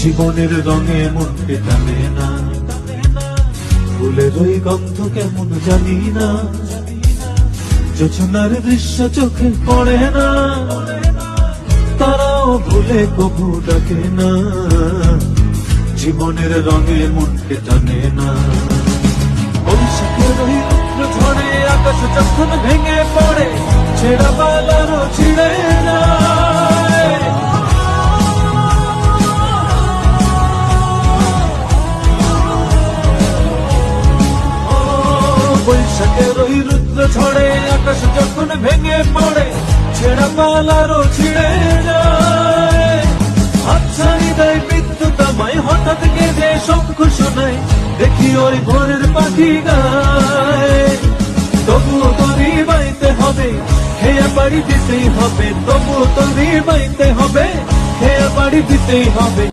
জীবনের রঙে মনকে টানে না, ফুলের ওই গন্ধ কেমন জানি না, যোছনার দৃশ্য চোখে পড়ে না, তারাও ভুলে কবু ডাকে না, জীবনের রঙে মনকে টানে না। বৈশাখের ওই রুদ্র ঝড়ে আকাশ যখন ভেঙে পড়ে, ছেঁড়া পালারও ছিঁড়ে যায়। বৈশাখের ওই রুদ্র ঝড়ে আকাশ যখন ভেঙে পড়ে, ছেঁড়া পালারও ছিঁড়ে যায়। হাতছানি দেয় বিদ্যুৎ আমায়, হঠাৎ গেজে শঙ্খ শোনায়, দেখি ওই ভোরের পাখি গায়। তবুও তোরই বাইতে হবে, খেয়ে বাড়ি দিতেই হবে, তবুও তোরই বাইতে হবে, খেয়ে বাড়ি দিতেই হবে।